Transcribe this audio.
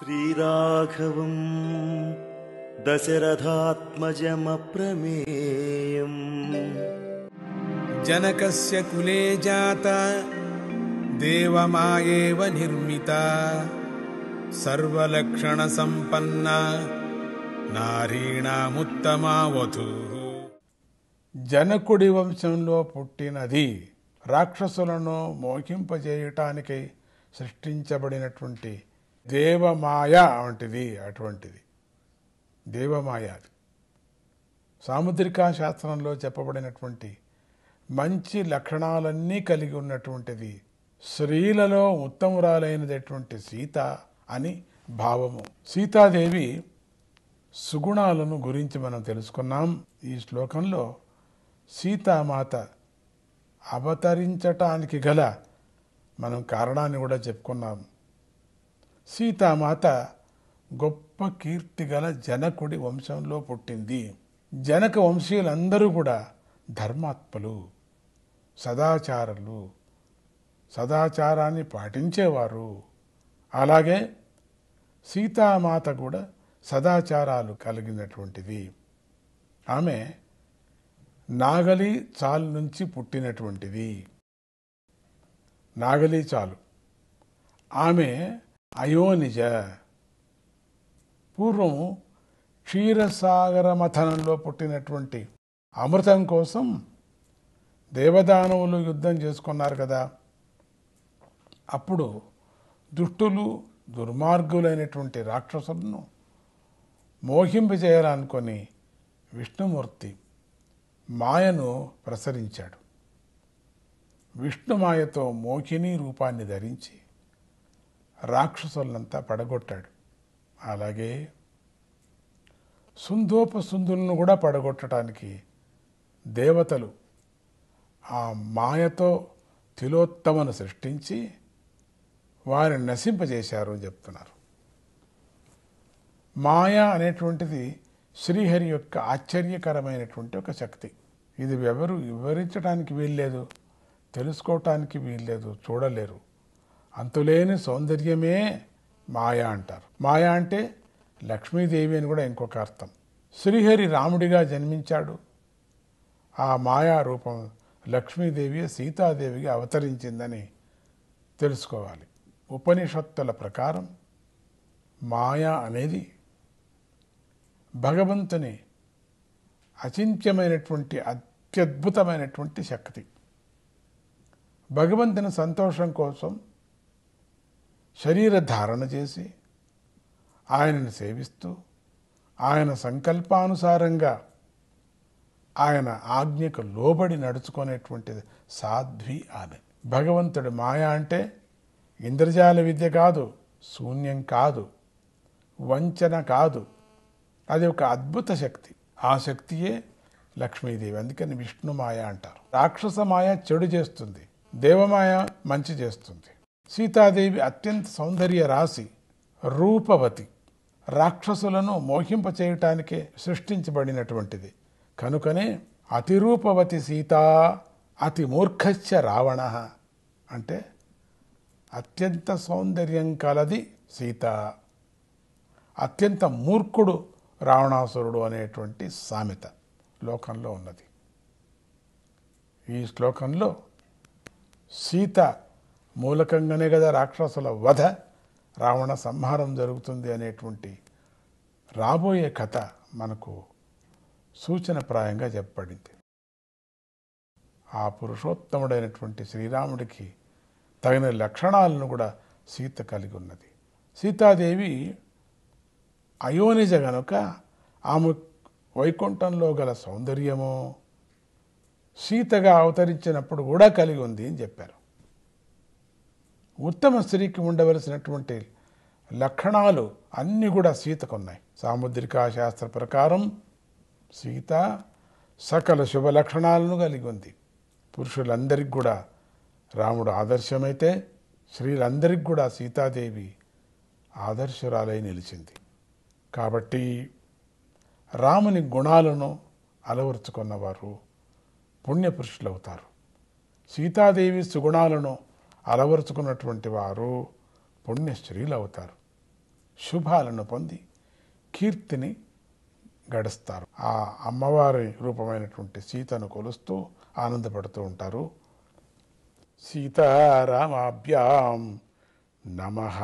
శ్రీరాఘవం దశరథాత్మజమప్రమేయం జనకస్య కులే జాత దేవమాయేవ నిర్మిత సర్వలక్షణ సంపన్న నారీణాముత్తమా వధూః. జనకుడి వంశంలో పుట్టినది రాక్షసులను మోహింపజేయటానికి సృష్టించబడినటువంటి దేవమాయ అటువంటిది దేవమాయ. సాముద్రికా శాస్త్రంలో చెప్పబడినటువంటి మంచి లక్షణాలన్నీ కలిగి ఉన్నటువంటిది, స్త్రీలలో ఉత్తమురాలైనటువంటి సీత అని భావము. సీతాదేవి సుగుణాలను గురించి మనం తెలుసుకున్నాం. ఈ శ్లోకంలో సీతామాత అవతరించటానికి గల మనం కారణాన్ని కూడా చెప్పుకున్నాం. సీతామాత గొప్ప కీర్తి గల జనకుడి వంశంలో పుట్టింది. జనక వంశీయులందరూ కూడా ధర్మాత్ములు, సదాచారులు, సదాచారాన్ని పాటించేవారు. అలాగే సీతామాత కూడా సదాచారాలు కలిగినటువంటిది. ఆమె నాగలి చాలు నుంచి పుట్టినటువంటిది. నాగలి చాలు. ఆమె అయోనిజ. పూర్వం క్షీరసాగర మథనంలో పుట్టినటువంటి అమృతం కోసం దేవదానవులు యుద్ధం చేసుకున్నారు కదా. అప్పుడు దుష్టులు దుర్మార్గులైనటువంటి రాక్షసులను మోహింపజేయాలనుకొని విష్ణుమూర్తి మాయను ప్రసరించాడు. విష్ణుమాయతో మోహిని రూపాన్ని ధరించి రాక్షసులంతా పడగొట్టాడు. అలాగే సుందోపసుందులను కూడా పడగొట్టడానికి దేవతలు ఆ మాయతో తిలోత్తమను సృష్టించి వారిని నశింపజేశారు అని చెప్తున్నారు. మాయ అనేటువంటిది శ్రీహరి యొక్క ఆశ్చర్యకరమైనటువంటి ఒక శక్తి. ఇది ఎవరు వివరించడానికి వీల్లేదు, తెలుసుకోవటానికి వీల్లేదు, చూడలేరు. అంతులేని సౌందర్యమే మాయ అంటారు. మాయ అంటే లక్ష్మీదేవి అని కూడా ఇంకొక అర్థం. శ్రీహరి రాముడిగా జన్మించాడు. ఆ మాయా రూపం లక్ష్మీదేవి సీతాదేవిగా అవతరించిందని తెలుసుకోవాలి. ఉపనిషత్తుల ప్రకారం మాయ అనేది భగవంతుని అచింత్యమైనటువంటి అత్యద్భుతమైనటువంటి శక్తి. భగవంతుని సంతోషం కోసం శరీర ధారణ చేసి ఆయనను సేవిస్తూ ఆయన సంకల్పానుసారంగా ఆయన ఆజ్ఞకు లోబడి నడుచుకునేటువంటిది సాధ్వి ఆమె. భగవంతుడి మాయ అంటే ఇంద్రజాల విద్య కాదు, శూన్యం కాదు, వంచన కాదు. అది ఒక అద్భుత శక్తి. ఆ శక్తియే లక్ష్మీదేవి. అందుకని విష్ణుమాయ అంటారు. రాక్షస మాయ చెడు చేస్తుంది, దేవమాయ మంచి చేస్తుంది. సీతాదేవి అత్యంత సౌందర్య రాశి, రూపవతి. రాక్షసులను మోహింప చేయటానికే సృష్టించబడినటువంటిది. కనుకనే అతిరూపవతి సీత అతి మూర్ఖశ్చ రావణ అంటే అత్యంత సౌందర్యం కలది సీత, అత్యంత మూర్ఖుడు రావణాసురుడు అనేటువంటి సామెత లోకంలో ఉన్నది. ఈ శ్లోకంలో సీత మూలకంగానే కదా రాక్షసుల వధ, రావణ సంహారం జరుగుతుంది అనేటువంటి రాబోయే కథ మనకు సూచనప్రాయంగా చెప్పబడింది. ఆ పురుషోత్తముడైనటువంటి శ్రీరాముడికి తగిన లక్షణాలను కూడా సీత కలిగి ఉన్నది. సీతాదేవి అయోనిజ గనుక ఆమె వైకుంఠంలో గల సౌందర్యము సీతగా అవతరించినప్పుడు కూడా కలిగి ఉంది అని చెప్పారు. ఉత్తమ స్త్రీకి ఉండవలసినటువంటి లక్షణాలు అన్నీ కూడా సీతకు ఉన్నాయి. సాముద్రికా శాస్త్ర ప్రకారం సీత సకల శుభ లక్షణాలను కలిగి ఉంది. పురుషులందరికీ కూడా రాముడు ఆదర్శమైతే స్త్రీలందరికీ కూడా సీతాదేవి ఆదర్శురాలై నిలిచింది. కాబట్టి రాముని గుణాలను అలవరుచుకున్నవారు పుణ్యపురుషులు అవుతారు. సీతాదేవి సుగుణాలను అలవరుచుకున్నటువంటి వారు పుణ్య స్త్రీలు అవుతారు. శుభాలను పొంది కీర్తిని గడుస్తారు. ఆ అమ్మవారి రూపమైనటువంటి సీతను కొలుస్తూ ఆనందపడుతూ ఉంటారు. సీతారామాభ్యాం నమః.